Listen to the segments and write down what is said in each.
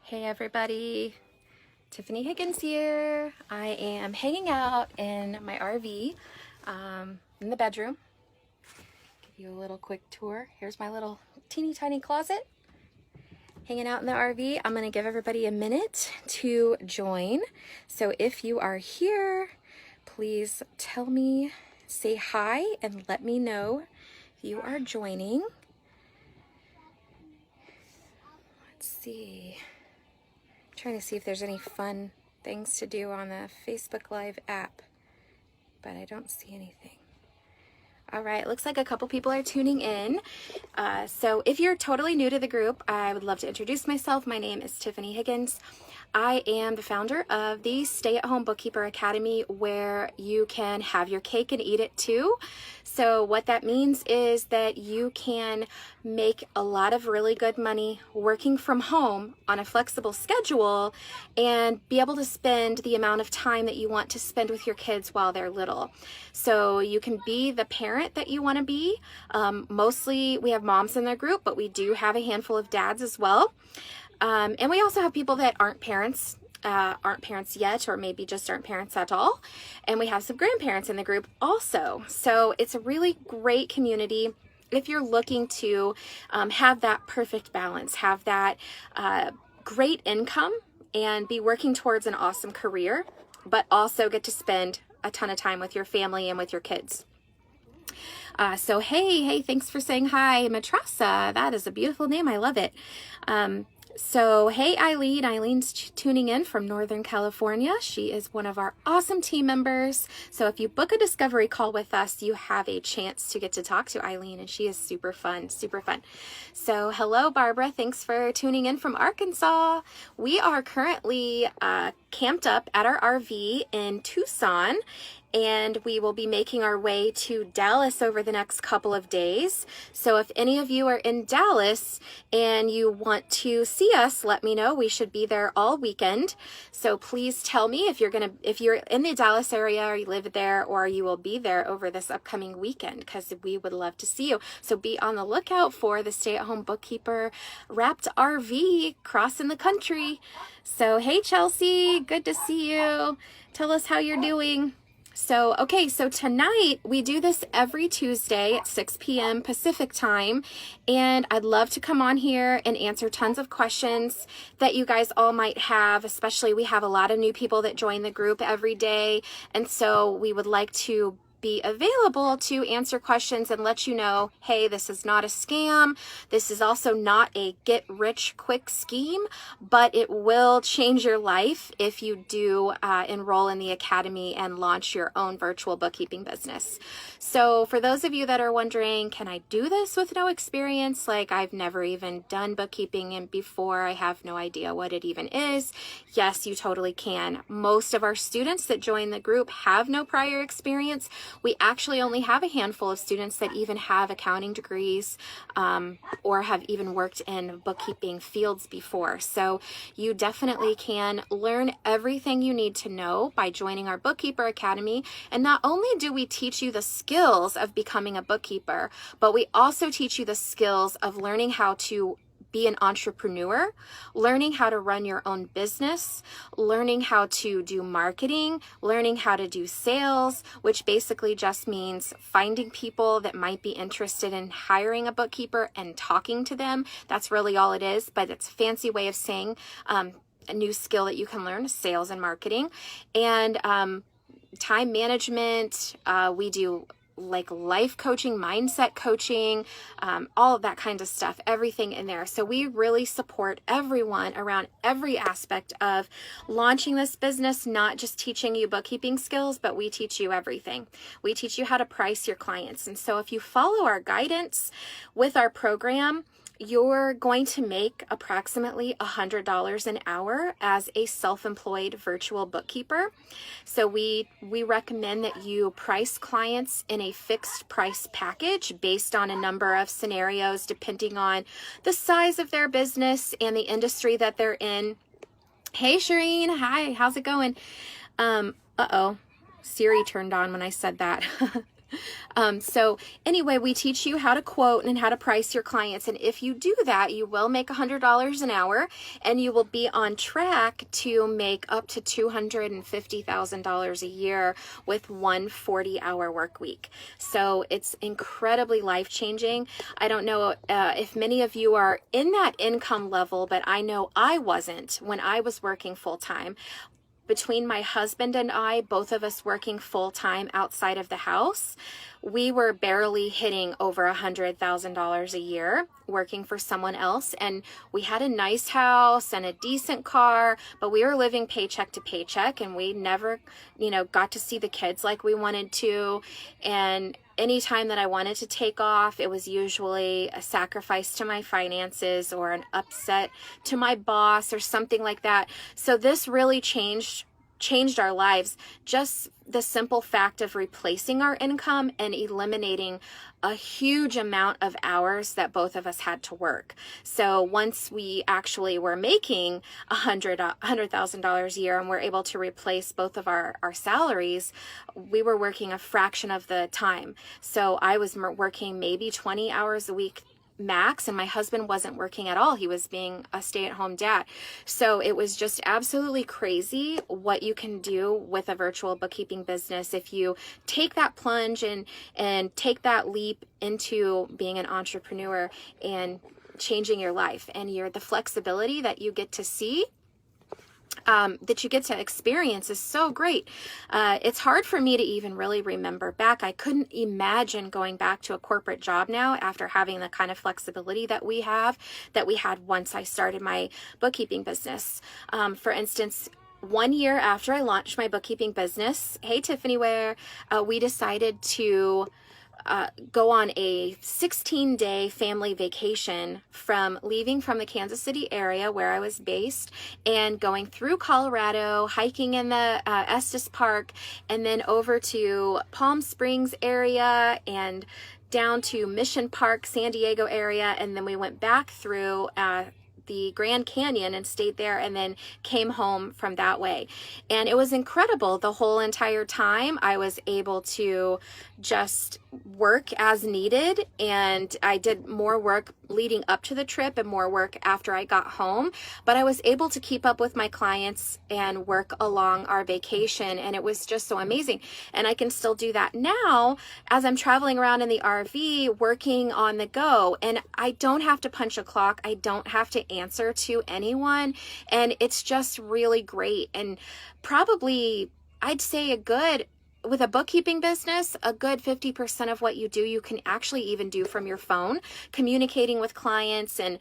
Hey everybody, Tiffani Higgins here. I am hanging out in my RV in the bedroom. Give you a little quick tour. Here's my little teeny tiny closet. Hanging out in the RV. I'm going to give everybody a minute to join. So if you are here, please tell me, say hi, and let me know if you are joining. Let's see. Trying to see if there's any fun things to do on the Facebook Live app, but I don't see anything. All right, looks like a couple people are tuning in. So if you're totally new to the group, I would love to introduce myself. My name is Tiffani Higgins. I am the founder of the Stay-at-Home Bookkeeper Academy, where you can have your cake and eat it too. So what that means is that you can make a lot of really good money working from home on a flexible schedule and be able to spend the amount of time that you want to spend with your kids while they're little. So you can be the parent that you want to be. Mostly we have moms in the group, but we do have a handful of dads as well. And we also have people that aren't parents yet, or maybe just aren't parents at all. And we have some grandparents in the group also. So it's a really great community if you're looking to have that perfect balance, have that great income and be working towards an awesome career, but also get to spend a ton of time with your family and with your kids. So hey, thanks for saying hi, Matrasa. That is a beautiful name. I love it. So hey, Eileen. Eileen's tuning in from Northern California. She is one of our awesome team members. So if you book a discovery call with us, you have a chance to get to talk to Eileen, and she is super fun, super fun. So hello, Barbara. Thanks for tuning in from Arkansas. We are currently camped up at our RV in Tucson, and we will be making our way to Dallas over the next couple of days. So if any of you are in Dallas and you want to see us, let me know. We should be there all weekend. So please tell me if you're in the Dallas area, or you live there, or you will be there over this upcoming weekend, because we would love to see you. So be on the lookout for the Stay-at-Home Bookkeeper wrapped RV crossing the country. So hey, Chelsea, good to see you. Tell us how you're doing. So tonight we do this every Tuesday at 6 p.m. Pacific time, and I'd love to come on here and answer tons of questions that you guys all might have. Especially, we have a lot of new people that join the group every day, and so we would like to be available to answer questions and let you know, hey, this is not a scam. This is also not a get rich quick scheme, but it will change your life if you do enroll in the academy and launch your own virtual bookkeeping business. So for those of you that are wondering, can I do this with no experience? Like, I've never even done bookkeeping before. I have no idea what it even is. Yes, you totally can. Most of our students that join the group have no prior experience. We actually only have a handful of students that even have accounting degrees or have even worked in bookkeeping fields before. So you definitely can learn everything you need to know by joining our Bookkeeper Academy. And not only do we teach you the skills of becoming a bookkeeper, but we also teach you the skills of learning how to be an entrepreneur, learning how to run your own business, learning how to do marketing, learning how to do sales, which basically just means finding people that might be interested in hiring a bookkeeper and talking to them. That's really all it is, but it's a fancy way of saying a new skill that you can learn, sales and marketing. And time management, we do like life coaching, mindset coaching, all of that kind of stuff, everything in there. So we really support everyone around every aspect of launching this business, not just teaching you bookkeeping skills, but we teach you everything. We teach you how to price your clients. And so if you follow our guidance with our program, you're going to make approximately $100 an hour as a self-employed virtual bookkeeper. So we recommend that you price clients in a fixed price package based on a number of scenarios depending on the size of their business and the industry that they're in. Hey, Shireen. Hi, how's it going? Uh-oh. Siri turned on when I said that. So anyway, we teach you how to quote and how to price your clients. And if you do that, you will make $100 an hour, and you will be on track to make up to $250,000 a year with one 40-hour work week. So it's incredibly life-changing. I don't know if many of you are in that income level, but I know I wasn't when I was working full-time. Between my husband and I, both of us working full-time outside of the house, we were barely hitting over $100,000 a year working for someone else. And we had a nice house and a decent car, but we were living paycheck to paycheck, and we never, got to see the kids like we wanted to. And anytime that I wanted to take off, it was usually a sacrifice to my finances or an upset to my boss or something like that. So this really changed our lives. Just the simple fact of replacing our income and eliminating a huge amount of hours that both of us had to work. So once we actually were making $100,000 a year and we're able to replace both of our salaries, we were working a fraction of the time. So I was working maybe 20 hours a week max, and my husband wasn't working at all. He was being a stay-at-home dad. So it was just absolutely crazy what you can do with a virtual bookkeeping business if you take that plunge and take that leap into being an entrepreneur and changing your life, and the flexibility that you get to see, that you get to experience is so great. It's hard for me to even really remember back. I couldn't imagine going back to a corporate job now after having the kind of flexibility that we had once I started my bookkeeping business. For instance, 1 year after I launched my bookkeeping business, hey Tiffany, we decided to go on a 16-day family vacation from leaving from the Kansas City area where I was based and going through Colorado, hiking in the Estes Park, and then over to Palm Springs area and down to Mission Park, San Diego area, and then we went back through the Grand Canyon and stayed there, and then came home from that way. And it was incredible. The whole entire time I was able to just work as needed, and I did more work leading up to the trip and more work after I got home, but I was able to keep up with my clients and work along our vacation, and it was just so amazing. And I can still do that now as I'm traveling around in the RV working on the go, and I don't have to punch a clock. I don't have to answer to anyone, and it's just really great. And probably I'd say with a bookkeeping business, a good 50% of what you do, you can actually even do from your phone, communicating with clients and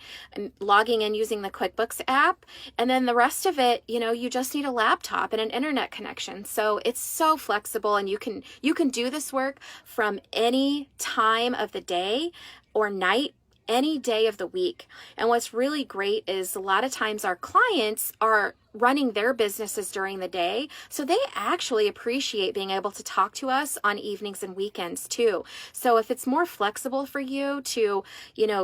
logging in using the QuickBooks app. And then the rest of it, you just need a laptop and an internet connection. So it's so flexible, and you can do this work from any time of the day or night, any day of the week. And what's really great is a lot of times our clients are running their businesses during the day, so they actually appreciate being able to talk to us on evenings and weekends too. So if it's more flexible for you to,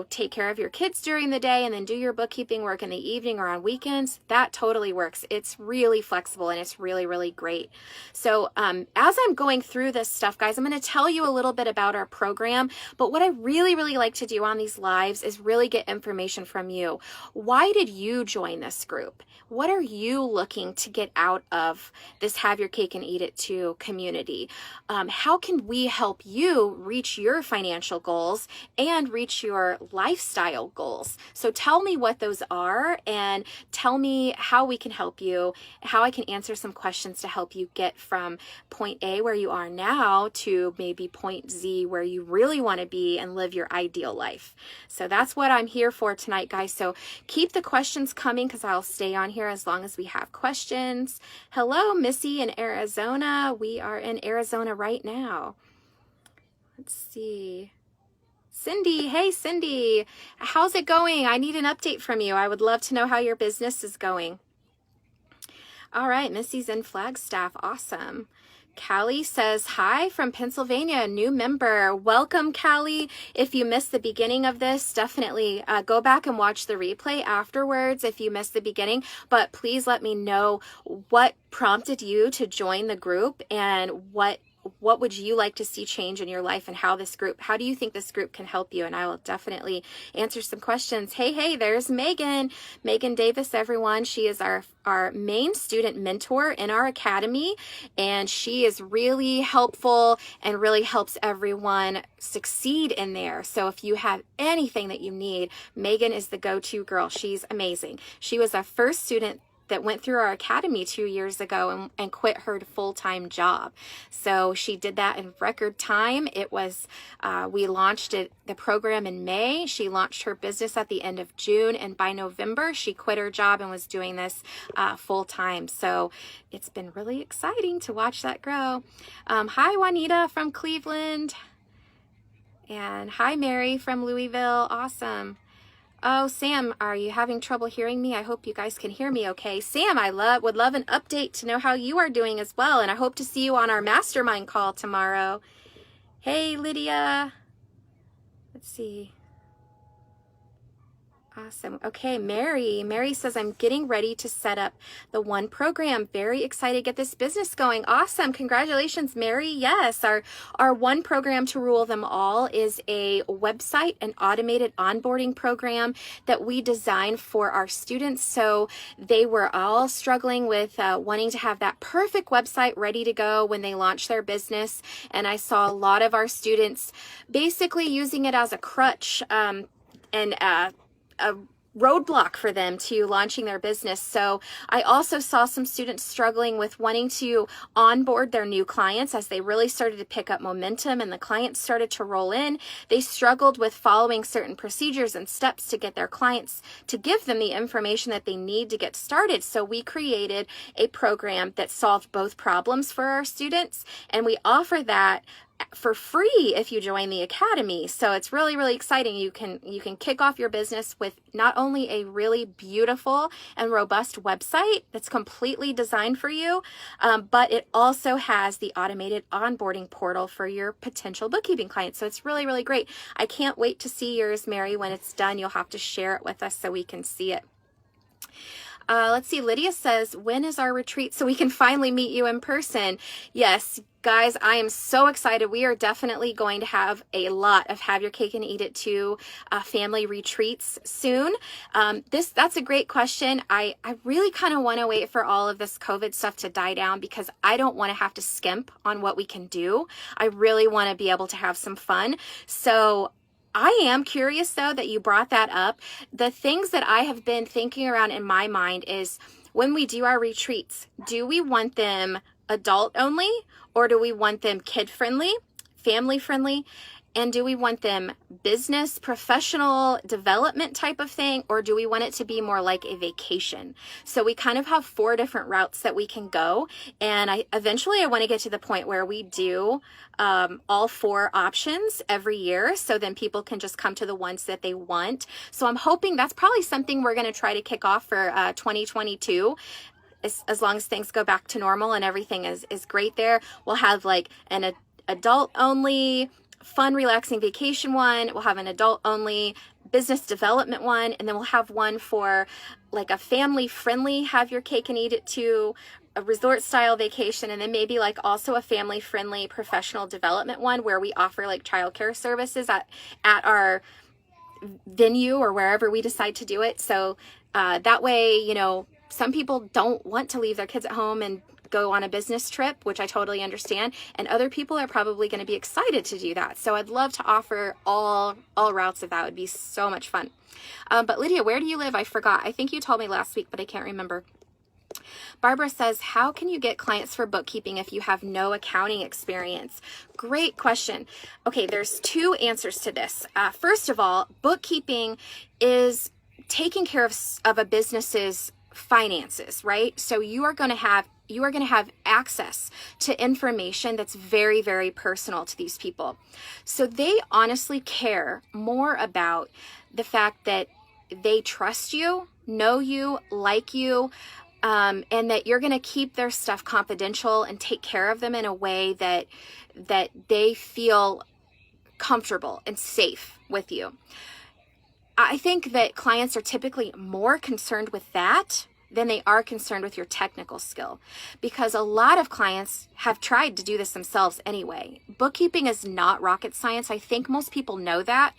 take care of your kids during the day and then do your bookkeeping work in the evening or on weekends, that totally works. It's really flexible, and it's really, really great. So as I'm going through this stuff, guys, I'm going to tell you a little bit about our program, but what I really, really like to do on these lives is really get information from you. Why did you join this group? What are you looking to get out of this Have Your Cake and Eat It Too community? How can we help you reach your financial goals and reach your lifestyle goals? So tell me what those are, and tell me how we can help you, how I can answer some questions to help you get from point A, where you are now, to maybe point Z, where you really want to be and live your ideal life. So that's what I'm here for tonight, guys. So keep the questions coming, because I'll stay on here as long as we have questions. Hello, Missy in Arizona. We are in Arizona right now. Let's see. Cindy, hey Cindy, how's it going? I need an update from you. I would love to know how your business is going. All right, Missy's in Flagstaff. Awesome. Callie says, hi from Pennsylvania, new member. Welcome, Callie. If you missed the beginning of this, definitely go back and watch the replay afterwards if you missed the beginning. But please let me know what prompted you to join the group and what what would you like to see change in your life, and how do you think this group can help you? And I will definitely answer some questions. Hey, there's Megan Davis, everyone. She is our main student mentor in our academy, and she is really helpful and really helps everyone succeed in there. So if you have anything that you need, Megan is the go-to girl. She's amazing. She was our first student that went through our academy 2 years ago and quit her full-time job. So she did that in record time. It was, we launched the program in May. She launched her business at the end of June, and by November, she quit her job and was doing this full-time. So it's been really exciting to watch that grow. Hi, Juanita from Cleveland. And hi, Mary from Louisville. Awesome. Oh, Sam, are you having trouble hearing me? I hope you guys can hear me okay. Sam, would love an update to know how you are doing as well, and I hope to see you on our mastermind call tomorrow. Hey, Lydia. Let's see. Awesome. Okay, Mary says, I'm getting ready to set up the one program. Very excited to get this business going. Awesome. Congratulations, Mary. Yes, our one program to rule them all is a website, an automated onboarding program that we designed for our students. So they were all struggling with wanting to have that perfect website ready to go when they launch their business. And I saw a lot of our students basically using it as a crutch and a roadblock for them to launching their business. So I also saw some students struggling with wanting to onboard their new clients as they really started to pick up momentum and the clients started to roll in. They struggled with following certain procedures and steps to get their clients to give them the information that they need to get started. So we created a program that solved both problems for our students, and we offer that for free if you join the academy. So it's really, really exciting. You can kick off your business with not only a really beautiful and robust website that's completely designed for you, but it also has the automated onboarding portal for your potential bookkeeping clients. So it's really, really great. I can't wait to see yours, Mary. When it's done, you'll have to share it with us so we can see it. Let's see. Lydia says, when is our retreat so we can finally meet you in person? Yes, guys, I am so excited. We are definitely going to have a lot of Have Your Cake and Eat It Too family retreats soon. That's a great question. I really kind of want to wait for all of this COVID stuff to die down because I don't want to have to skimp on what we can do. I really want to be able to have some fun. So I am curious, though, that you brought that up. The things that I have been thinking around in my mind is when we do our retreats, do we want them adult only, or do we want them kid friendly, family friendly? And do we want them business, professional development type of thing, or do we want it to be more like a vacation? So we kind of have 4 different routes that we can go. And eventually I want to get to the point where we do all 4 options every year. So then people can just come to the ones that they want. So I'm hoping that's probably something we're going to try to kick off for 2022. As long as things go back to normal and everything is great there. We'll have like an adult only fun, relaxing vacation one. We'll have an adult only business development one. And then we'll have one for like a family friendly Have Your Cake and Eat It Too, a resort style vacation. And then maybe like also a family friendly professional development one where we offer like childcare services at our venue or wherever we decide to do it. So that way, you know, some people don't want to leave their kids at home and go on a business trip, which I totally understand. And other people are probably going to be excited to do that. So I'd love to offer all routes of that. It would be so much fun. But Lydia, where do you live? I forgot. I think you told me last week, but I can't remember. Barbara says, how can you get clients for bookkeeping if you have no accounting experience? Great question. Okay, there's 2 answers to this. First of all, bookkeeping is taking care of a business's finances, right? So you are going to have access to information that's very, very personal to these people. So they honestly care more about the fact that they trust you, know you, like you, and that you're going to keep their stuff confidential and take care of them in a way that they feel comfortable and safe with you. I think that clients are typically more concerned with that than they are concerned with your technical skill, because a lot of clients have tried to do this themselves anyway. Bookkeeping is not rocket science. I think most people know that.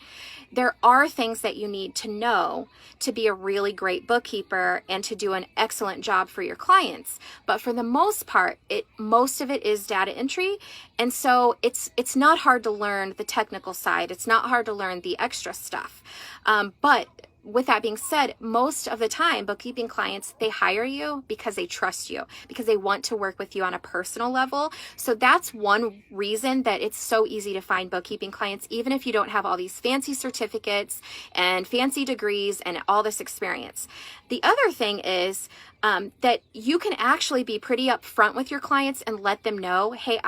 There are things that you need to know to be a really great bookkeeper and to do an excellent job for your clients. But for the most part, most of it is data entry. And so it's not hard to learn the technical side. It's not hard to learn the extra stuff. But with that being said, most of the time, bookkeeping clients, they hire you because they trust you, because they want to work with you on a personal level. So that's one reason that it's so easy to find bookkeeping clients, even if you don't have all these fancy certificates and fancy degrees and all this experience. The other thing is that you can actually be pretty upfront with your clients and let them know, hey,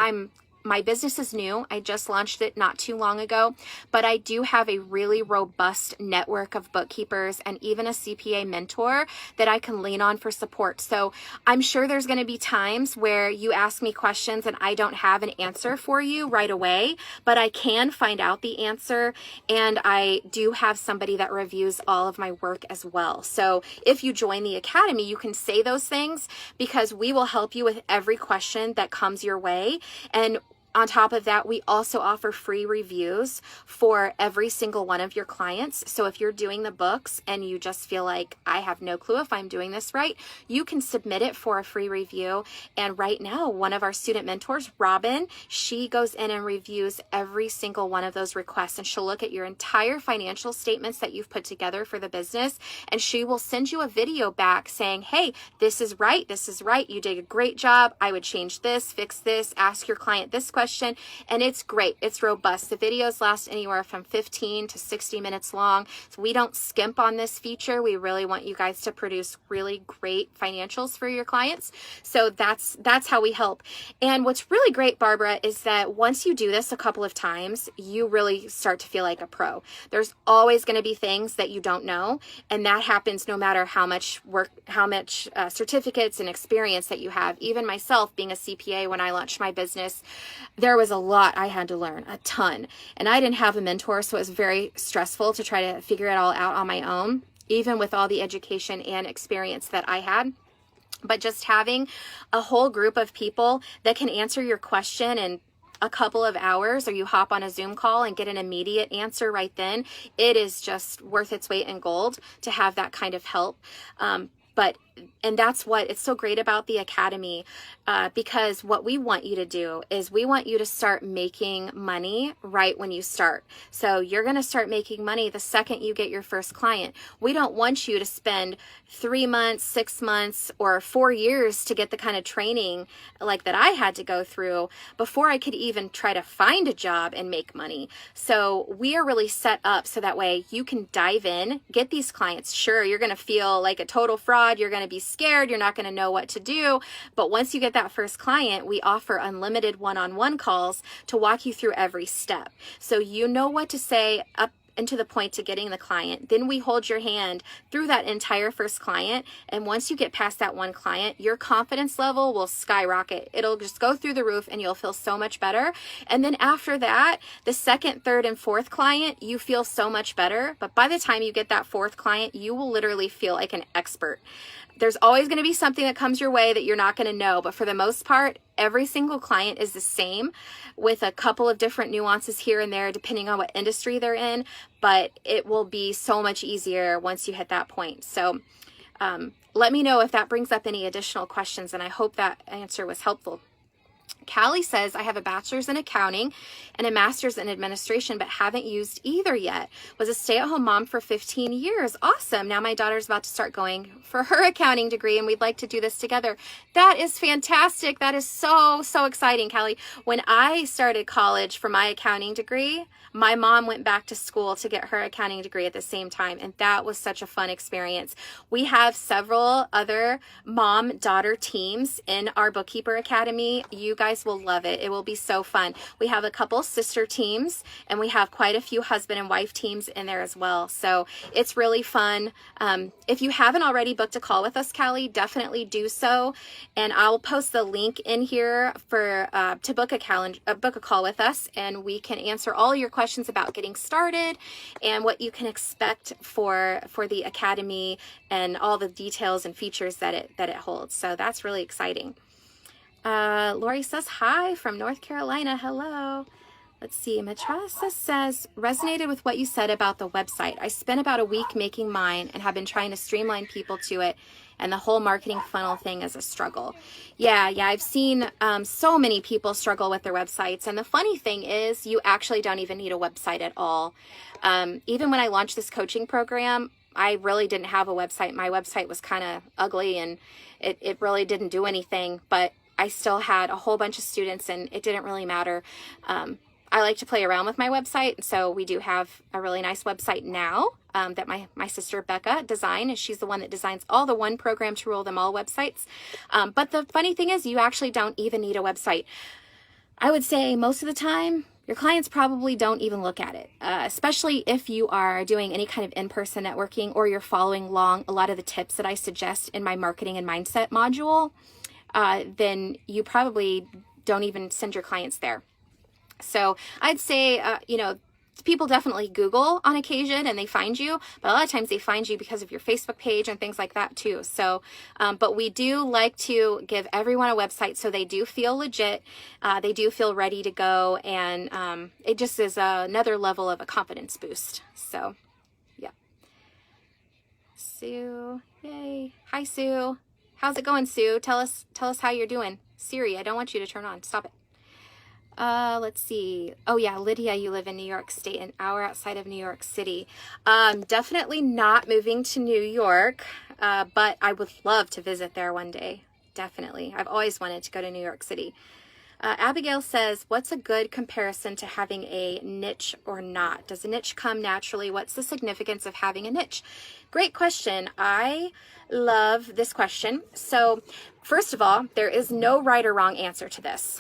my business is new. I just launched it not too long ago, but I do have a really robust network of bookkeepers and even a CPA mentor that I can lean on for support. So I'm sure there's going to be times where you ask me questions and I don't have an answer for you right away, but I can find out the answer, and I do have somebody that reviews all of my work as well. So if you join the academy, you can say those things because we will help you with every question that comes your way. And on top of that, we also offer free reviews for every single one of your clients. So if you're doing the books and you just feel like, I have no clue if I'm doing this right, you can submit it for a free review. And right now, one of our student mentors, Robin, she goes in and reviews every single one of those requests. And she'll look at your entire financial statements that you've put together for the business. And she will send you a video back saying, hey, this is right. You did a great job. I would change this, fix this, ask your client this question. And it's great. It's robust. The videos last anywhere from 15 to 60 minutes long. So we don't skimp on this feature. We really want you guys to produce really great financials for your clients. So that's how we help. And what's really great, Barbara, is that once you do this a couple of times, you really start to feel like a pro. There's always going to be things that you don't know. And that happens no matter how much work, certificates and experience that you have. Even myself being a CPA, when I launched my business, there was a lot I had to learn, a ton. And I didn't have a mentor, so it was very stressful to try to figure it all out on my own, even with all the education and experience that I had. But just having a whole group of people that can answer your question in a couple of hours, or you hop on a Zoom call and get an immediate answer right then, it is just worth its weight in gold to have that kind of help. And that's what it's so great about the academy, because what we want you to do is we want you to start making money right when you start. So you're going to start making money the second you get your first client. We don't want you to spend 3 months, 6 months, or 4 years to get the kind of training like that I had to go through before I could even try to find a job and make money. So we are really set up so that way you can dive in, get these clients. Sure, you're going to feel like a total fraud. You're going to be scared. You're not going to know what to do. But once you get that first client, we offer unlimited one-on-one calls to walk you through every step. So you know what to say up and to the point to getting the client. Then we hold your hand through that entire first client. And once you get past that one client, your confidence level will skyrocket. It'll just go through the roof and you'll feel so much better. And then after that, the second, third, and fourth client, you feel so much better. But by the time you get that fourth client, you will literally feel like an expert. There's always going to be something that comes your way that you're not going to know. But for the most part, every single client is the same, with a couple of different nuances here and there depending on what industry they're in. But it will be so much easier once you hit that point. So let me know if that brings up any additional questions, and I hope that answer was helpful. Callie says, I have a bachelor's in accounting and a master's in administration, but haven't used either yet. Was a stay-at-home mom for 15 years. Awesome. Now my daughter's about to start going for her accounting degree, and we'd like to do this together. That is fantastic. That is so exciting, Callie. When I started college for my accounting degree, my mom went back to school to get her accounting degree at the same time, and that was such a fun experience. We have several other mom-daughter teams in our Bookkeeper Academy. You guys guys will love it. It will be so fun. We have a couple sister teams, and we have quite a few husband and wife teams in there as well. So it's really fun. If you haven't already booked a call with us, Callie, definitely do so. And I'll post the link in here for to book a call with us, and we can answer all your questions about getting started and what you can expect for the academy and all the details and features that it holds. So that's really exciting. Lori says hi from North Carolina. Hello. Let's see. Matrasa says, resonated with what you said about the website. I spent about a week making mine and have been trying to streamline people to it, and the whole marketing funnel thing is a struggle. Yeah, I've seen so many people struggle with their websites. And the funny thing is, you actually don't even need a website at all. Even when I launched this coaching program, I really didn't have a website. My website was kind of ugly, and it really didn't do anything, but I still had a whole bunch of students, and it didn't really matter. I like to play around with my website, so we do have a really nice website now that my sister Becca designed, and she's the one that designs all the One Program to Rule Them All websites. But the funny thing is, you actually don't even need a website. I would say most of the time, your clients probably don't even look at it, especially if you are doing any kind of in-person networking or you're following along a lot of the tips that I suggest in my marketing and mindset module. Then you probably don't even send your clients there. So I'd say, people definitely Google on occasion and they find you, but a lot of times they find you because of your Facebook page and things like that too. So, but we do like to give everyone a website so they do feel legit. They do feel ready to go. And it just is another level of a confidence boost. So, yeah. Sue, yay. Hi, Sue. How's it going, Sue? Tell us how you're doing. Siri, I don't want you to turn on. Stop it. Let's see. Oh yeah, Lydia, you live in New York State, an hour outside of New York City. Definitely not moving to New York, but I would love to visit there one day. Definitely. I've always wanted to go to New York City. Abigail says, what's a good comparison to having a niche or not? Does a niche come naturally? What's the significance of having a niche? Great question. I love this question. So first of all, there is no right or wrong answer to this.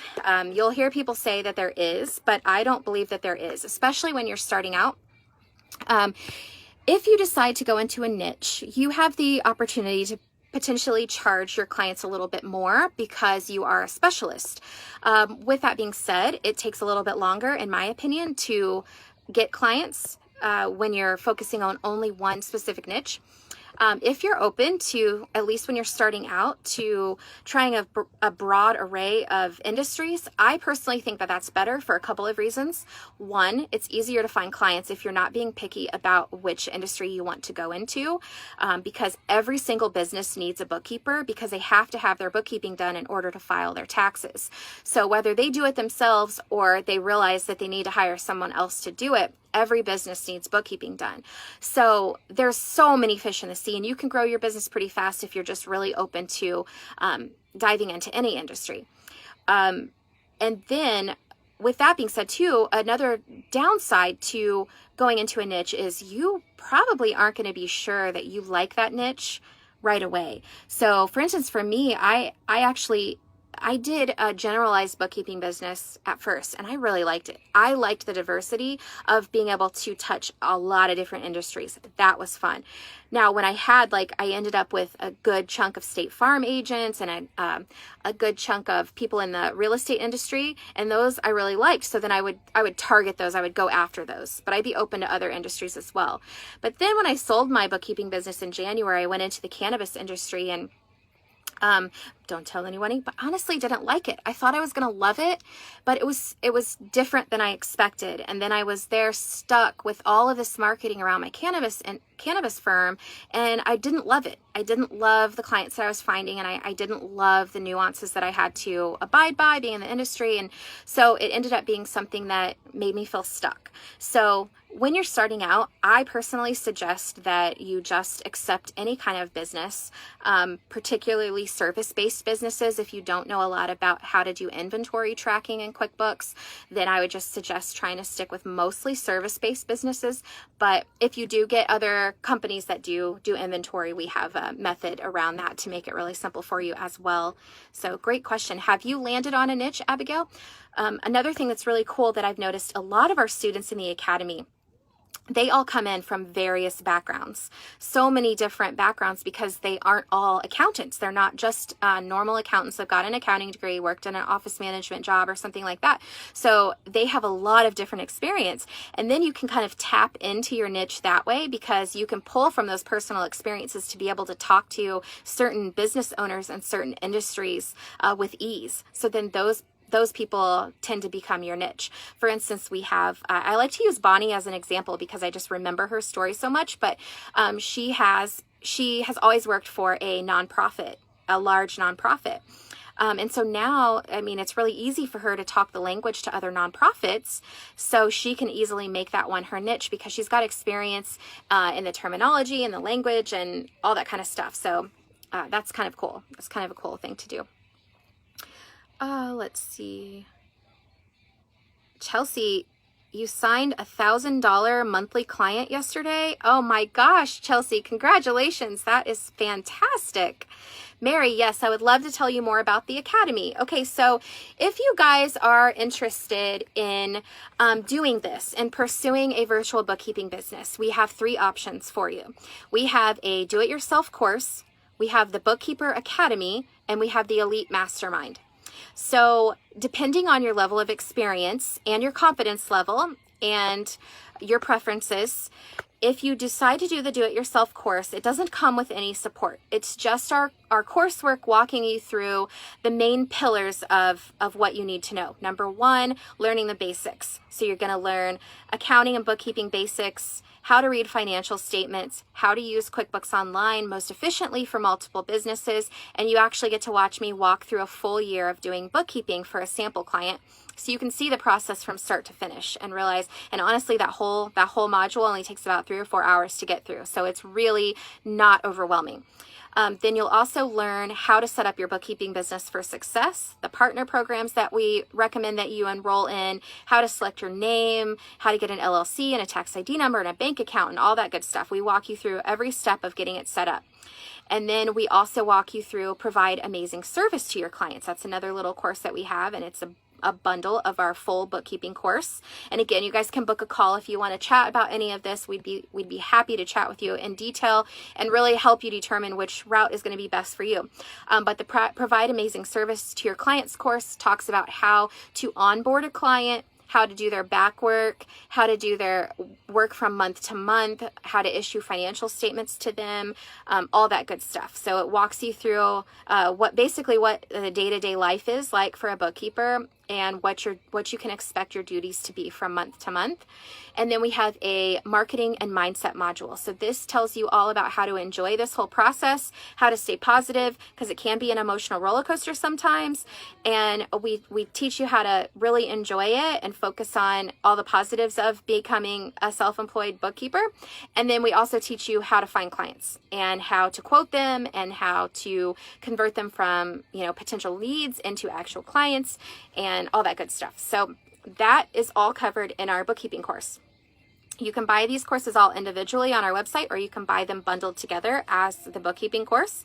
You'll hear people say that there is, but I don't believe that there is, especially when you're starting out. If you decide to go into a niche, you have the opportunity to potentially charge your clients a little bit more because you are a specialist. With that being said, it takes a little bit longer, in my opinion, to get clients when you're focusing on only one specific niche. If you're open to, at least when you're starting out, to trying a broad array of industries, I personally think that that's better for a couple of reasons. One, it's easier to find clients if you're not being picky about which industry you want to go into, because every single business needs a bookkeeper because they have to have their bookkeeping done in order to file their taxes. So whether they do it themselves or they realize that they need to hire someone else to do it, every business needs bookkeeping done. So there's so many fish in the sea, and you can grow your business pretty fast if you're just really open to diving into any industry. And then with that being said too, another downside to going into a niche is you probably aren't going to be sure that you like that niche right away. So for instance, for me, I did a generalized bookkeeping business at first, and I really liked it. I liked the diversity of being able to touch a lot of different industries. That was fun. Now, when I ended up with a good chunk of State Farm agents and a good chunk of people in the real estate industry, and those I really liked. So then I would target those. I would go after those, but I'd be open to other industries as well. But then when I sold my bookkeeping business in January, I went into the cannabis industry and don't tell anyone, but honestly didn't like it. I thought I was going to love it, but it was different than I expected. And then I was there stuck with all of this marketing around my cannabis firm, and I didn't love it. I didn't love the clients that I was finding, and I didn't love the nuances that I had to abide by being in the industry. And so it ended up being something that made me feel stuck. So when you're starting out, I personally suggest that you just accept any kind of business, particularly service-based businesses. If you don't know a lot about how to do inventory tracking in QuickBooks, then I would just suggest trying to stick with mostly service-based businesses. But if you do get other are companies that do inventory. We have a method around that to make it really simple for you as well. So great question. Have you landed on a niche, Abigail? Another thing that's really cool that I've noticed, a lot of our students in the academy, they all come in from various backgrounds, so many different backgrounds, because they aren't all accountants. They're not just normal accountants that got an accounting degree, worked in an office management job or something like that. So they have a lot of different experience. And then you can kind of tap into your niche that way, because you can pull from those personal experiences to be able to talk to certain business owners and certain industries with ease. So then those people tend to become your niche. For instance, we have, I like to use Bonnie as an example because I just remember her story so much, but she has always worked for a nonprofit, a large nonprofit. And so now, I mean, it's really easy for her to talk the language to other nonprofits, so she can easily make that one her niche because she's got experience in the terminology and the language and all that kind of stuff. So that's kind of cool. That's kind of a cool thing to do. Let's see. Chelsea, you signed a $1,000 monthly client yesterday. Oh my gosh, Chelsea, congratulations. That is fantastic. Mary, yes, I would love to tell you more about the Academy. Okay, so if you guys are interested in doing this and pursuing a virtual bookkeeping business, we have 3 options for you. We have a do-it-yourself course, we have the Bookkeeper Academy, and we have the Elite Mastermind. So depending on your level of experience and your confidence level and your preferences, if you decide to do the do-it-yourself course, it doesn't come with any support. It's just our coursework walking you through the main pillars of what you need to know. Number 1, learning the basics. So you're going to learn accounting and bookkeeping basics, how to read financial statements, how to use QuickBooks Online most efficiently for multiple businesses, and you actually get to watch me walk through a full year of doing bookkeeping for a sample client. So you can see the process from start to finish and realize, and honestly, that whole module only takes about 3 or 4 hours to get through. So it's really not overwhelming. Then you'll also learn how to set up your bookkeeping business for success, the partner programs that we recommend that you enroll in, how to select your name, how to get an LLC and a tax ID number and a bank account and all that good stuff. We walk you through every step of getting it set up. And then we also walk you through provide amazing service to your clients. That's another little course that we have, and it's a bundle of our full bookkeeping course. And again, you guys can book a call if you want to chat about any of this. We'd be happy to chat with you in detail and really help you determine which route is going to be best for you. But the provide amazing service to your clients course talks about how to onboard a client, how to do their back work, how to do their work from month to month, how to issue financial statements to them, all that good stuff. So it walks you through what the day-to-day life is like for a bookkeeper and what you can expect your duties to be from month to month. And then we have a marketing and mindset module. So this tells you all about how to enjoy this whole process, how to stay positive, because it can be an emotional roller coaster sometimes. And we teach you how to really enjoy it and focus on all the positives of becoming a self-employed bookkeeper. And then we also teach you how to find clients and how to quote them and how to convert them from, potential leads into actual clients and all that good stuff. So that is all covered in our bookkeeping course. You can buy these courses all individually on our website, or you can buy them bundled together as the bookkeeping course.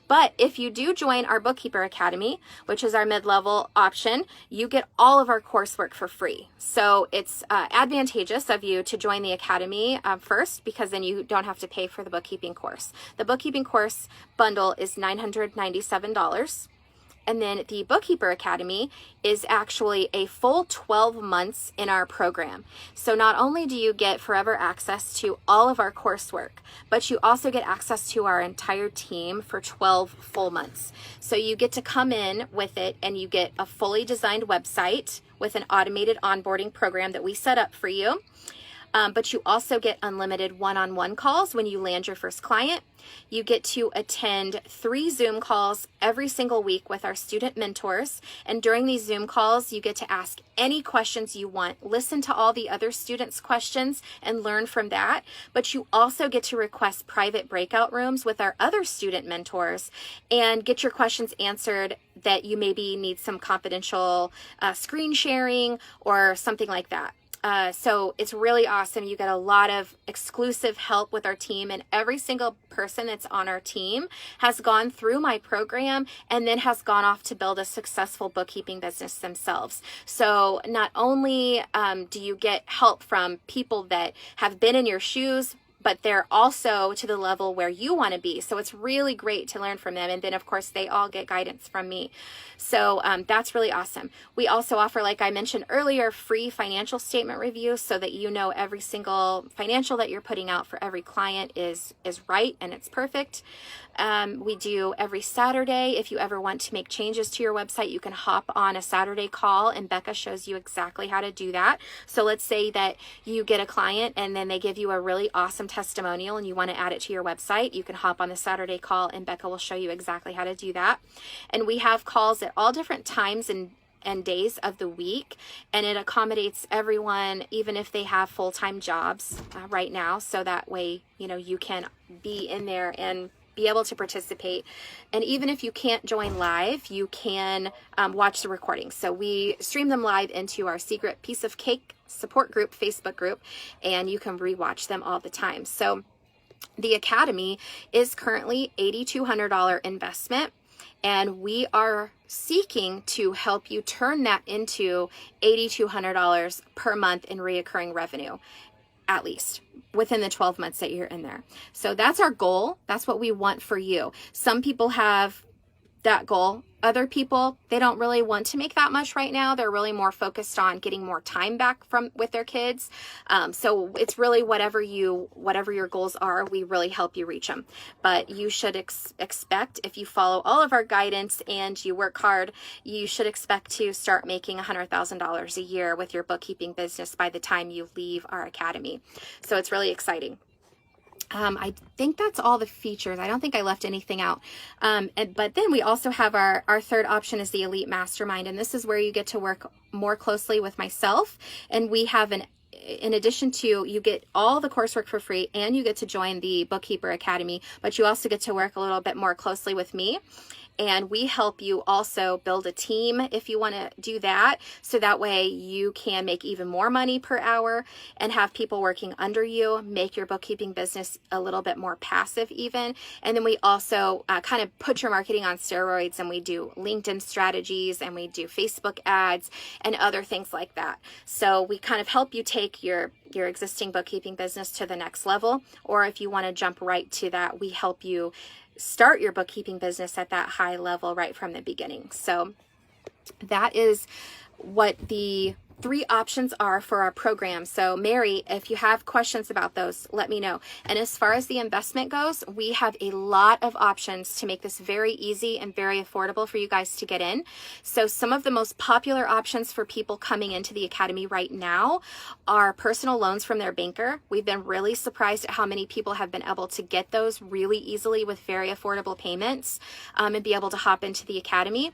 But if you do join our Bookkeeper Academy, which is our mid-level option, you get all of our coursework for free. So it's advantageous of you to join the Academy first, because then you don't have to pay for the bookkeeping course. The bookkeeping course bundle is $997. And then the Bookkeeper Academy is actually a full 12 months in our program. So not only do you get forever access to all of our coursework, but you also get access to our entire team for 12 full months. So you get to come in with it and you get a fully designed website with an automated onboarding program that we set up for you. But you also get unlimited one-on-one calls when you land your first client. You get to attend 3 Zoom calls every single week with our student mentors. And during these Zoom calls, you get to ask any questions you want, listen to all the other students' questions and learn from that. But you also get to request private breakout rooms with our other student mentors and get your questions answered that you maybe need some confidential screen sharing or something like that. So it's really awesome. You get a lot of exclusive help with our team, and every single person that's on our team has gone through my program and then has gone off to build a successful bookkeeping business themselves. So not only do you get help from people that have been in your shoes, but they're also to the level where you want to be. So it's really great to learn from them. And then, of course, they all get guidance from me. So that's really awesome. We also offer, like I mentioned earlier, free financial statement reviews so that you know every single financial that you're putting out for every client is right and it's perfect. We do every Saturday. If you ever want to make changes to your website, you can hop on a Saturday call and Becca shows you exactly how to do that. So let's say that you get a client and then they give you a really awesome testimonial and you want to add it to your website. You can hop on the Saturday call and Becca will show you exactly how to do that. And we have calls at all different times and days of the week, and it accommodates everyone, even if they have full-time jobs right now. So that way, you know, you can be in there and be able to participate. And even if you can't join live, you can watch the recordings. So we stream them live into our secret piece of cake support group, Facebook group, and you can rewatch them all the time. So the Academy is currently $8,200 investment, and we are seeking to help you turn that into $8,200 per month in reoccurring revenue, at least within the 12 months that you're in there. So that's our goal. That's what we want for you. Some people have that goal. Other people, they don't really want to make that much right now. They're really more focused on getting more time back with their kids. So it's really whatever your goals are, we really help you reach them. But you should expect, if you follow all of our guidance and you work hard, you should expect to start making $100,000 a year with your bookkeeping business by the time you leave our academy. So it's really exciting. I think that's all the features. I don't think I left anything out. But then we also have our third option is the Elite Mastermind. And this is where you get to work more closely with myself. And we have in addition to, you get all the coursework for free and you get to join the Bookkeeper Academy, but you also get to work a little bit more closely with me. And we help you also build a team if you want to do that. So that way you can make even more money per hour and have people working under you, make your bookkeeping business a little bit more passive even. And then we also kind of put your marketing on steroids, and we do LinkedIn strategies and we do Facebook ads and other things like that. So we kind of help you take your existing bookkeeping business to the next level. Or if you want to jump right to that, we help you start your bookkeeping business at that high level right from the beginning. So that is what the 3 options are for our program. So Mary, if you have questions about those, let me know. And as far as the investment goes, we have a lot of options to make this very easy and very affordable for you guys to get in. So some of the most popular options for people coming into the Academy right now are personal loans from their banker. We've been really surprised at how many people have been able to get those really easily with very affordable payments and be able to hop into the Academy.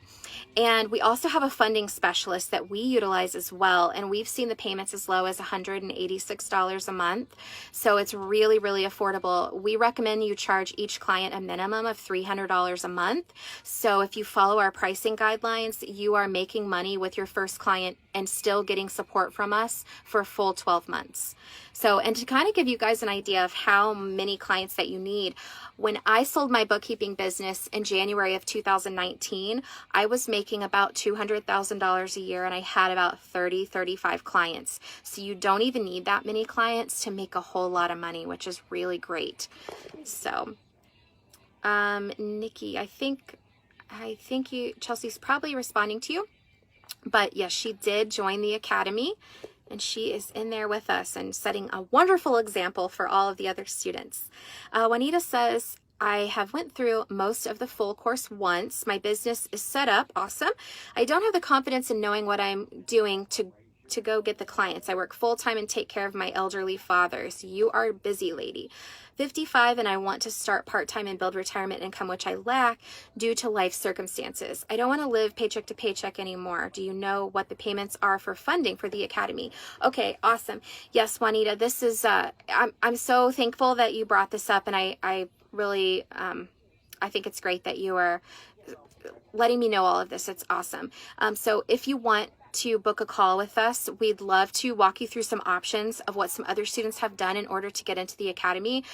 And we also have a funding specialist that we utilize as well. And we've seen the payments as low as $186 a month. So it's really, really affordable. We recommend you charge each client a minimum of $300 a month. So if you follow our pricing guidelines, you are making money with your first client and still getting support from us for a full 12 months. So, and to kind of give you guys an idea of how many clients that you need, when I sold my bookkeeping business in January of 2019, I was making about $200,000 a year and I had about 35 clients. So you don't even need that many clients to make a whole lot of money, which is really great. So, Nikki, I think Chelsea's probably responding to you. But yes, she did join the Academy and she is in there with us and setting a wonderful example for all of the other students. Juanita says, I have went through most of the full course once. My business is set up. Awesome. I don't have the confidence in knowing what I'm doing to go get the clients. I work full-time and take care of my elderly fathers. You are a busy lady. 55 and I want to start part-time and build retirement income, which I lack due to life circumstances. I don't want to live paycheck to paycheck anymore. Do you know what the payments are for funding for the Academy? Okay, awesome. Yes, Juanita, this is, I'm so thankful that you brought this up, and I really, I think it's great that you are letting me know all of this. It's awesome. So if you want to book a call with us, we'd love to walk you through some options of what some other students have done in order to get into the academy,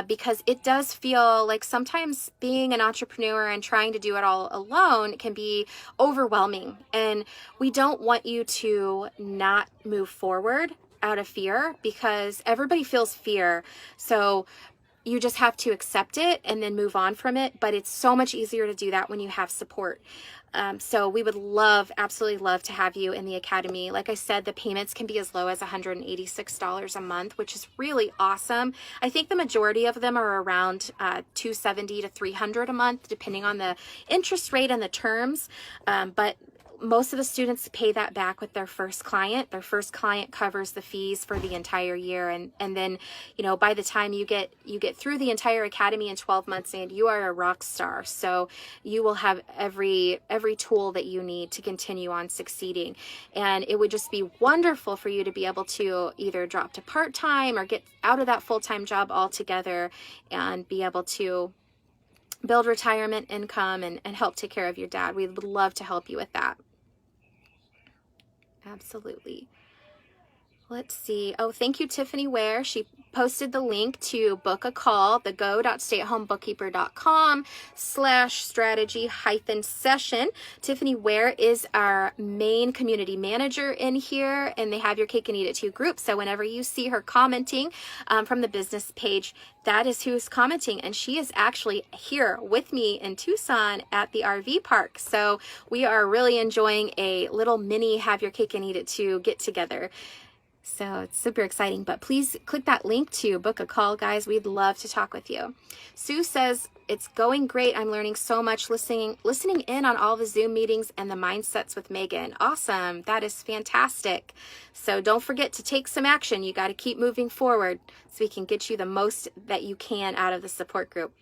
because it does feel like sometimes being an entrepreneur and trying to do it all alone can be overwhelming. And we don't want you to not move forward out of fear, because everybody feels fear. So you just have to accept it and then move on from it. But it's so much easier to do that when you have support. So we would absolutely love to have you in the academy. Like I said, the payments can be as low as $186 a month, which is really awesome. I think the majority of them are around $270 to $300 a month, depending on the interest rate and the terms. But most of the students pay that back with their first client. Their first client covers the fees for the entire year. And then, you know, by the time you get through the entire academy in 12 months, and you are a rock star. So you will have every tool that you need to continue on succeeding. And it would just be wonderful for you to be able to either drop to part-time or get out of that full-time job altogether and be able to build retirement income and help take care of your dad. We would love to help you with that. Absolutely. Let's see. Oh, thank you, Tiffani Ware. She posted the link to book a call, the go.stayatHomeBookkeeper.com/strategy-session. Tiffani Ware is our main community manager in here, and they have your Cake and Eat It Too group. So whenever you see her commenting from the business page, that is who's commenting. And she is actually here with me in Tucson at the RV park. So we are really enjoying a little mini Have Your Cake and Eat It Too get together. So it's super exciting, but please click that link to book a call, guys. We'd love to talk with you. Sue says, it's going great. I'm learning so much, listening in on all the Zoom meetings and the mindsets with Megan. Awesome. That is fantastic. So don't forget to take some action. You got to keep moving forward so we can get you the most that you can out of the support group.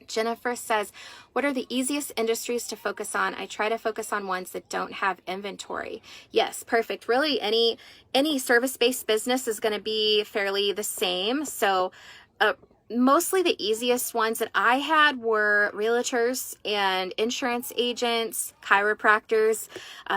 Jennifer says, what are the easiest industries to focus on? I try to focus on ones that don't have inventory. Yes, perfect. Really, any service-based business is going to be fairly the same. So mostly the easiest ones that I had were realtors and insurance agents, chiropractors,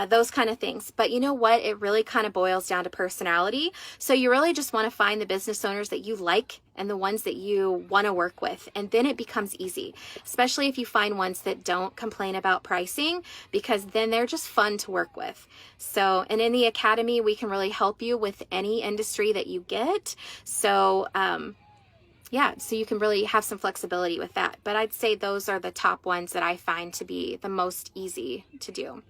those kind of things. But you know what? It really kind of boils down to personality. So you really just want to find the business owners that you like and the ones that you want to work with. And then it becomes easy, especially if you find ones that don't complain about pricing, because then they're just fun to work with. So, and in the academy, we can really help you with any industry that you get. So, yeah, so you can really have some flexibility with that. But I'd say those are the top ones that I find to be the most easy to do.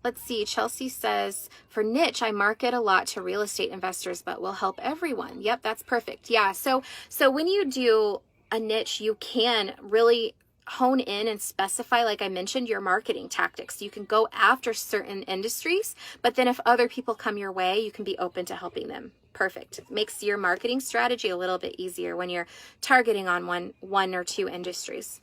Let's see, Chelsea says, for niche, I market a lot to real estate investors, but will help everyone. Yep, that's perfect. Yeah, so when you do a niche, you can really hone in and specify, like I mentioned, your marketing tactics. You can go after certain industries, but then if other people come your way, you can be open to helping them. Perfect. Makes your marketing strategy a little bit easier when you're targeting on one or two industries.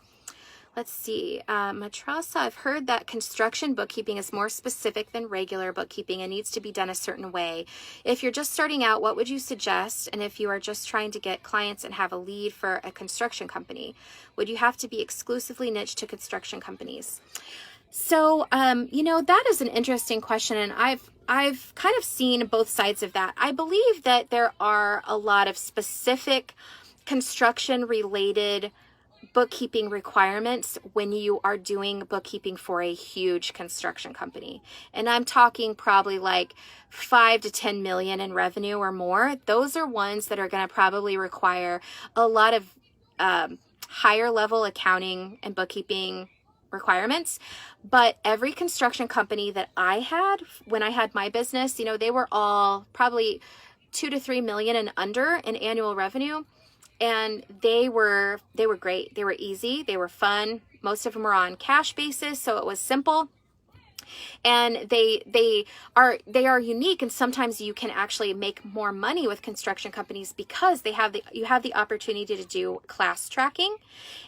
Let's see. Matrasa, I've heard that construction bookkeeping is more specific than regular bookkeeping and needs to be done a certain way. If you're just starting out, what would you suggest? And if you are just trying to get clients and have a lead for a construction company, would you have to be exclusively niche to construction companies? So, that is an interesting question, and I've kind of seen both sides of that. I believe that there are a lot of specific construction-related bookkeeping requirements when you are doing bookkeeping for a huge construction company. And I'm talking probably like 5 to 10 million in revenue or more. Those are ones that are going to probably require a lot of higher level accounting and bookkeeping requirements. But every construction company that I had when I had my business, they were all probably 2 to 3 million and under in annual revenue. And they were great. They were easy. They were fun. Most of them were on cash basis, so it was simple. And they are unique, and sometimes you can actually make more money with construction companies because you have the opportunity to do class tracking.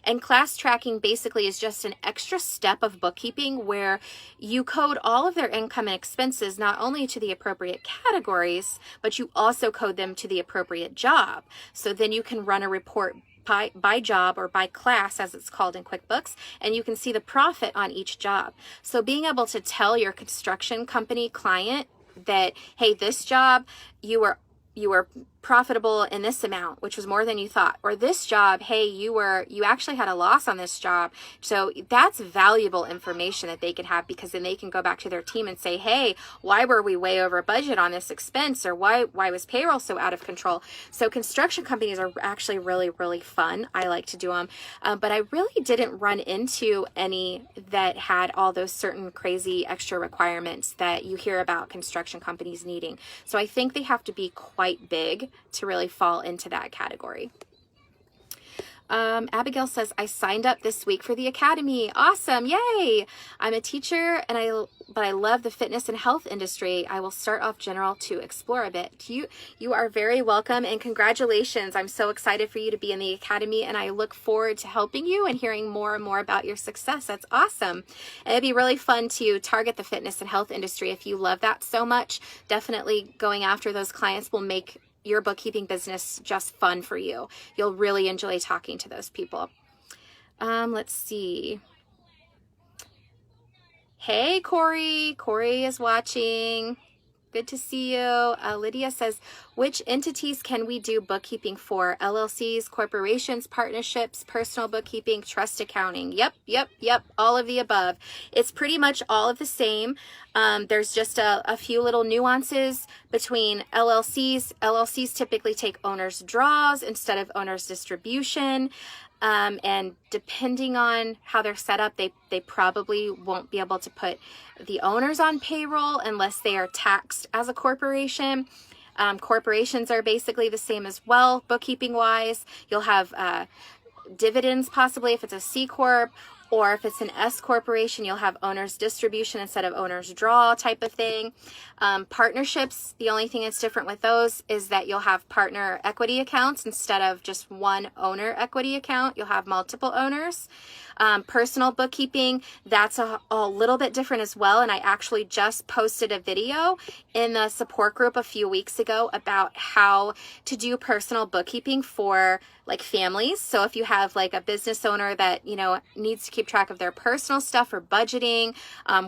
And class tracking basically is just an extra step of bookkeeping where you code all of their income and expenses not only to the appropriate categories, but you also code them to the appropriate job. So then you can run a report by job or by class, as it's called in QuickBooks, and you can see the profit on each job. So being able to tell your construction company client that, hey, this job, you were profitable in this amount, which was more than you thought, or this job, hey, you actually had a loss on this job. So that's valuable information that they can have, because then they can go back to their team and say, hey, why were we way over budget on this expense, or why was payroll so out of control? So construction companies are actually really, really fun. I like to do them, but I really didn't run into any that had all those certain crazy extra requirements that you hear about construction companies needing. So I think they have to be quite big to really fall into that category. Abigail says, I signed up this week for the academy. Awesome. Yay. I'm a teacher but I love the fitness and health industry. I will start off general to explore a bit. You are very welcome, and congratulations. I'm so excited for you to be in the academy, and I look forward to helping you and hearing more and more about your success. That's awesome. And it'd be really fun to target the fitness and health industry. If you love that so much, definitely going after those clients will make your bookkeeping business just fun for you. You'll really enjoy talking to those people. Let's see. Hey, Corey. Corey is watching. Good to see you. Lydia says, which entities can we do bookkeeping for? LLCs, corporations, partnerships, personal bookkeeping, trust accounting. Yep. All of the above. It's pretty much all of the same. There's just a few little nuances between LLCs. LLCs typically take owner's draws instead of owner's distribution. And depending on how they're set up, they probably won't be able to put the owners on payroll unless they are taxed as a corporation. Corporations are basically the same as well, bookkeeping wise. You'll have dividends possibly if it's a C Corp, or if it's an S corporation, you'll have owner's distribution instead of owner's draw type of thing. Partnerships, the only thing that's different with those is that you'll have partner equity accounts instead of just one owner equity account. You'll have multiple owners. Personal bookkeeping, that's a little bit different as well. And I actually just posted a video in the support group a few weeks ago about how to do personal bookkeeping for like families. So if you have like a business owner that, needs to keep track of their personal stuff or budgeting,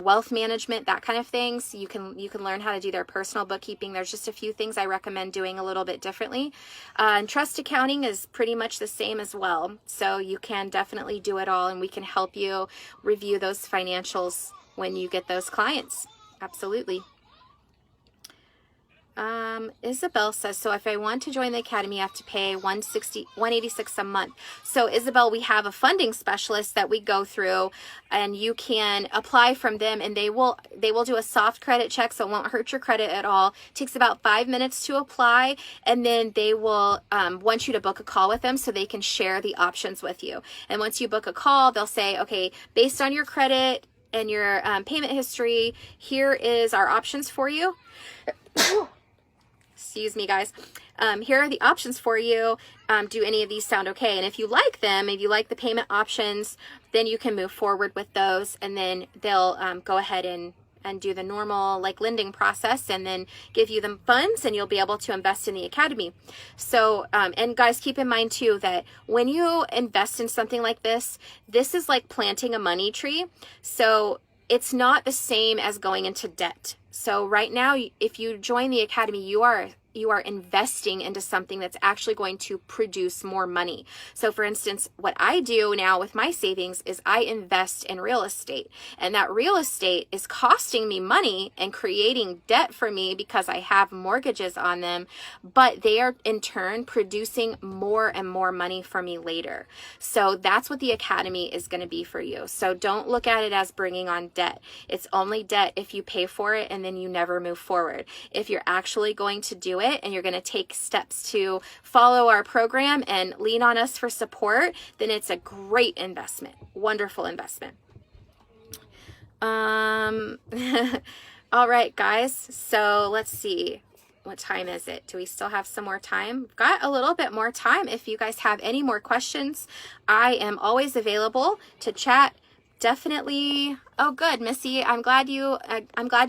wealth management, that kind of things, you can learn how to do their personal bookkeeping. There's just a few things I recommend doing a little bit differently. And trust accounting is pretty much the same as well. So you can definitely do it all, and we can help you review those financials when you get those clients. Absolutely. Isabel says, so if I want to join the academy, I have to pay $186 a month. So Isabel, we have a funding specialist that we go through, and you can apply from them, and they will do a soft credit check, so it won't hurt your credit at all. It takes about 5 minutes to apply, and then they will want you to book a call with them so they can share the options with you. And once you book a call, they'll say, okay, based on your credit and your payment history, here is our options for you. Excuse me, guys. Here are the options for you. Do any of these sound okay? And if you like them, if you like the payment options, then you can move forward with those, and then they'll go ahead and do the normal like lending process, and then give you the funds, and you'll be able to invest in the academy. So, and guys, keep in mind too that when you invest in something like this is like planting a money tree. So it's not the same as going into debt. So right now, if you join the academy, you are investing into something that's actually going to produce more money. So for instance, what I do now with my savings is I invest in real estate, and that real estate is costing me money and creating debt for me because I have mortgages on them, but they are in turn producing more and more money for me later. So that's what the academy is going to be for you. So don't look at it as bringing on debt. It's only debt if you pay for it and then you never move forward. If you're actually going to do it and you're going to take steps to follow our program and lean on us for support, then it's a great investment. Wonderful investment. All right, guys. So let's see. What time is it? Do we still have some more time? We've got a little bit more time. If you guys have any more questions, I am always available to chat definitely, oh good, Missy, I'm glad you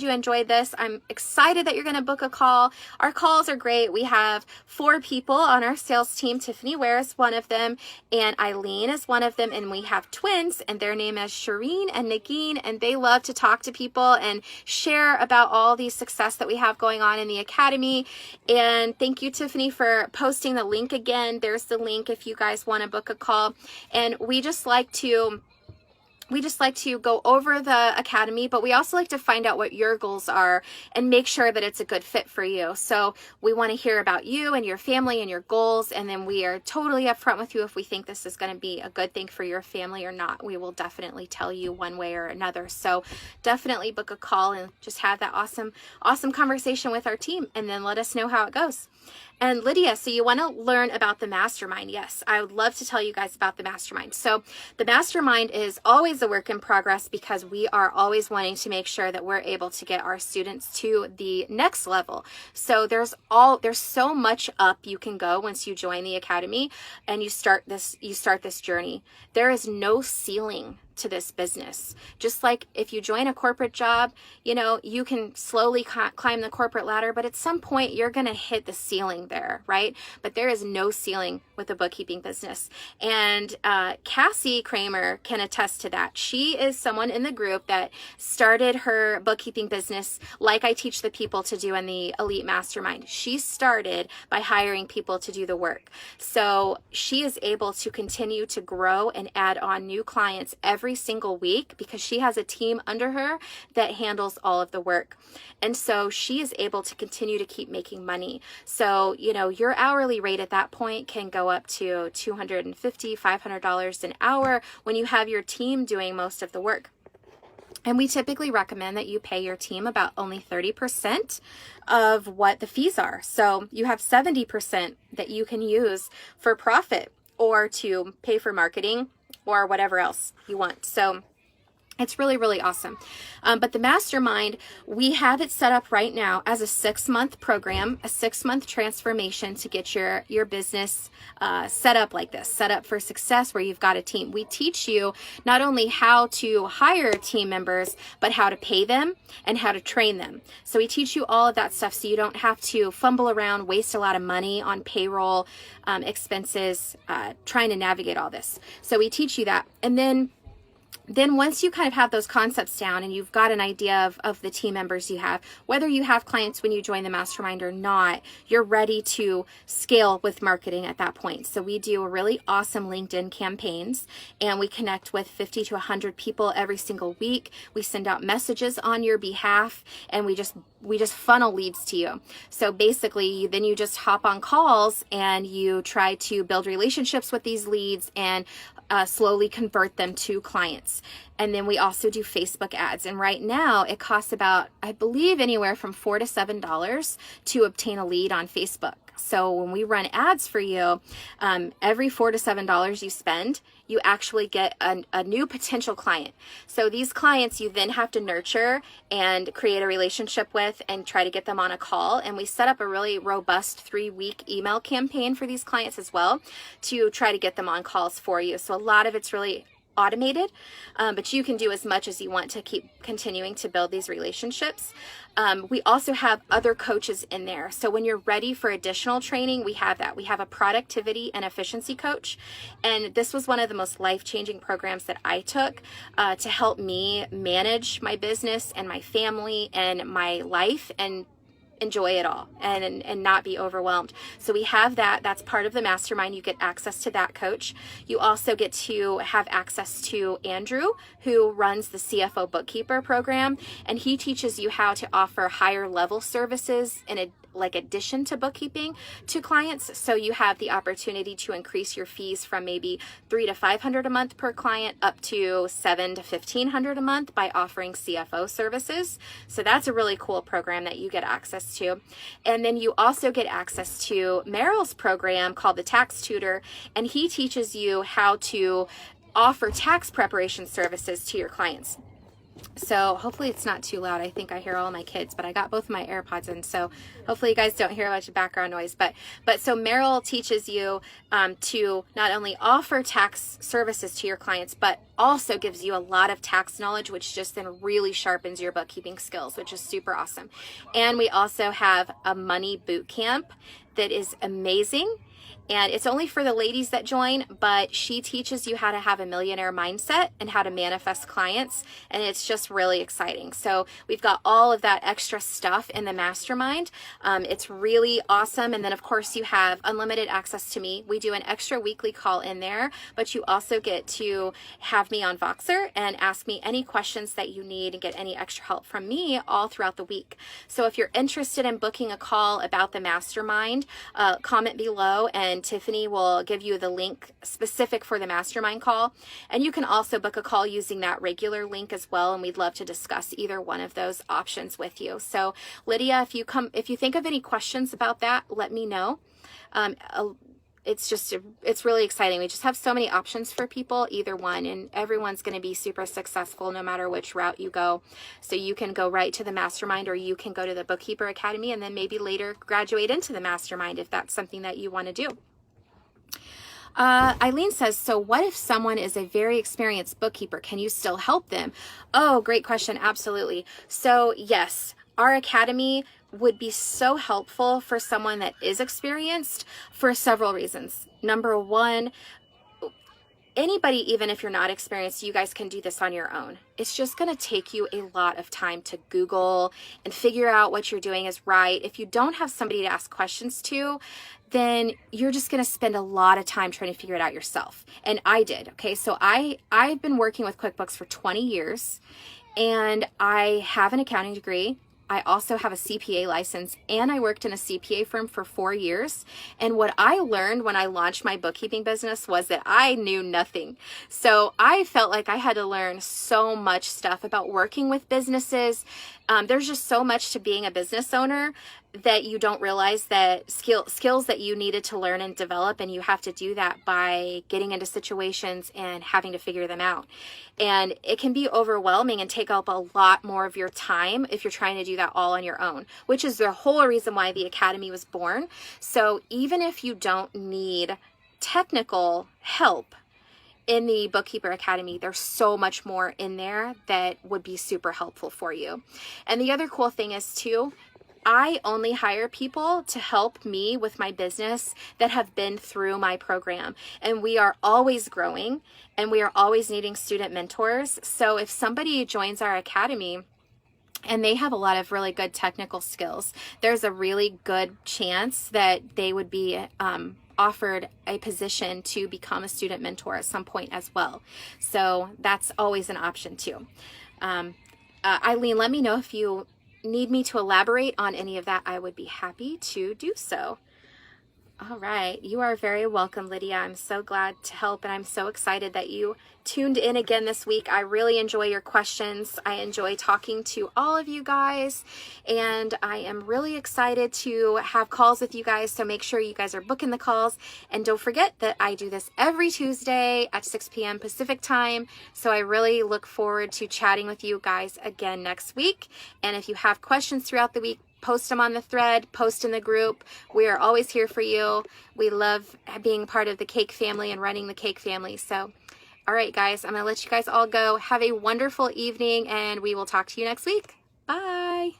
enjoyed this. I'm excited that you're going to book a call. Our calls are great. We have 4 people on our sales team. Tiffani Ware is one of them, and Eileen is one of them, and we have twins, and their name is Shireen and Nagin, and they love to talk to people and share about all the success that we have going on in the academy. And thank you, Tiffani, for posting the link again. There's the link if you guys want to book a call. And we just like to go over the academy, but we also like to find out what your goals are and make sure that it's a good fit for you. So we want to hear about you and your family and your goals, and then we are totally upfront with you if we think this is going to be a good thing for your family or not. We will definitely tell you one way or another. So definitely book a call and just have that awesome conversation with our team, and then let us know how it goes. And Lydia, so you want to learn about the mastermind? Yes, I would love to tell you guys about the mastermind. So the mastermind is always a work in progress because we are always wanting to make sure that we're able to get our students to the next level. So there's so much up you can go once you join the academy and you start this journey. There is no ceiling to this business. Just like if you join a corporate job, you can slowly climb the corporate ladder, but at some point you're going to hit the ceiling there, right? But there is no ceiling with a bookkeeping business. And Cassie Kramer can attest to that. She is someone in the group that started her bookkeeping business like I teach the people to do in the Elite Mastermind. She started by hiring people to do the work. So she is able to continue to grow and add on new clients every single week because she has a team under her that handles all of the work. And so she is able to continue to keep making money. So, your hourly rate at that point can go up to $250, $500 an hour when you have your team doing most of the work. And we typically recommend that you pay your team about only 30% of what the fees are. So you have 70% that you can use for profit or to pay for marketing or whatever else you want. So it's really, really awesome. But the mastermind, we have it set up right now as a 6-month program, a 6-month transformation to get your business set up like this, set up for success where you've got a team. We teach you not only how to hire team members, but how to pay them and how to train them. So we teach you all of that stuff so you don't have to fumble around, waste a lot of money on payroll expenses, trying to navigate all this. So we teach you that. And then once you kind of have those concepts down and you've got an idea of the team members you have, whether you have clients when you join the mastermind or not, you're ready to scale with marketing at that point. So we do really awesome LinkedIn campaigns and we connect with 50 to 100 people every single week. We send out messages on your behalf and we just funnel leads to you. So basically, then you just hop on calls and you try to build relationships with these leads and slowly convert them to clients. And then we also do Facebook ads. And right now it costs about, I believe, anywhere from $4 to $7 to obtain a lead on Facebook. So when we run ads for you, every $4 to $7 you spend, you actually get a new potential client. So these clients you then have to nurture and create a relationship with and try to get them on a call. And we set up a really robust 3-week email campaign for these clients as well to try to get them on calls for you. So a lot of it's really automated, but you can do as much as you want to keep continuing to build these relationships. We also have other coaches in there. So when you're ready for additional training, we have that. We have a productivity and efficiency coach. And this was one of the most life-changing programs that I took to help me manage my business and my family and my life and enjoy it all and not be overwhelmed. So we have that. That's part of the mastermind. You get access to that coach. You also get to have access to Andrew, who runs the CFO Bookkeeper program, and he teaches you how to offer higher level services in a addition to bookkeeping to clients. So you have the opportunity to increase your fees from maybe $300 to $500 a month per client up to $700 to $1,500 a month by offering CFO services. So that's a really cool program that you get access to. And then you also get access to Meryl's program called the Tax Tutor, and he teaches you how to offer tax preparation services to your clients. So hopefully it's not too loud. I think I hear all my kids, but I got both of my AirPods in, so hopefully you guys don't hear much background noise. But so Merrill teaches you to not only offer tax services to your clients, but also gives you a lot of tax knowledge, which just then really sharpens your bookkeeping skills, which is super awesome. And we also have a money boot camp that is amazing. And it's only for the ladies that join, but she teaches you how to have a millionaire mindset and how to manifest clients. And it's just really exciting. So we've got all of that extra stuff in the mastermind. It's really awesome. And then of course you have unlimited access to me. We do an extra weekly call in there, but you also get to have me on Voxer and ask me any questions that you need and get any extra help from me all throughout the week. So if you're interested in booking a call about the mastermind, comment below and Tiffani will give you the link specific for the mastermind call. And you can also book a call using that regular link as well. And we'd love to discuss either one of those options with you. So Lydia, if you think of any questions about that, let me know. It's really exciting. We just have so many options for people, either one, and everyone's going to be super successful no matter which route you go. So you can go right to the mastermind, or you can go to the Bookkeeper Academy and then maybe later graduate into the mastermind if that's something that you want to do. Eileen says, so what if someone is a very experienced bookkeeper? Can you still help them? Oh, great question. Absolutely. So yes, our academy would be so helpful for someone that is experienced for several reasons. Number one, anybody, even if you're not experienced, you guys can do this on your own. It's just going to take you a lot of time to Google and figure out what you're doing is right. If you don't have somebody to ask questions to, then you're just going to spend a lot of time trying to figure it out yourself. And I did. Okay. So I've been working with QuickBooks for 20 years and I have an accounting degree. I also have a CPA license and I worked in a CPA firm for 4 years. And what I learned when I launched my bookkeeping business was that I knew nothing. So I felt like I had to learn so much stuff about working with businesses. There's just so much to being a business owner that you don't realize that skills that you needed to learn and develop, and you have to do that by getting into situations and having to figure them out. And it can be overwhelming and take up a lot more of your time if you're trying to do that all on your own, which is the whole reason why the Academy was born. So even if you don't need technical help in the Bookkeeper Academy, there's so much more in there that would be super helpful for you. And the other cool thing is too, I only hire people to help me with my business that have been through my program. And we are always growing and we are always needing student mentors. So if somebody joins our academy and they have a lot of really good technical skills, there's a really good chance that they would be offered a position to become a student mentor at some point as well. So that's always an option too. Eileen, let me know if you need me to elaborate on any of that. I would be happy to do so. All right. You are very welcome, Lydia. I'm so glad to help, and I'm so excited that you tuned in again this week. I really enjoy your questions. I enjoy talking to all of you guys, and I am really excited to have calls with you guys, so make sure you guys are booking the calls. And don't forget that I do this every Tuesday at 6 p.m. Pacific time, so I really look forward to chatting with you guys again next week. And if you have questions throughout the week, post them on the thread, post in the group. We are always here for you. We love being part of the Cake family and running the Cake family. So, all right, guys, I'm going to let you guys all go. Have a wonderful evening, and we will talk to you next week. Bye.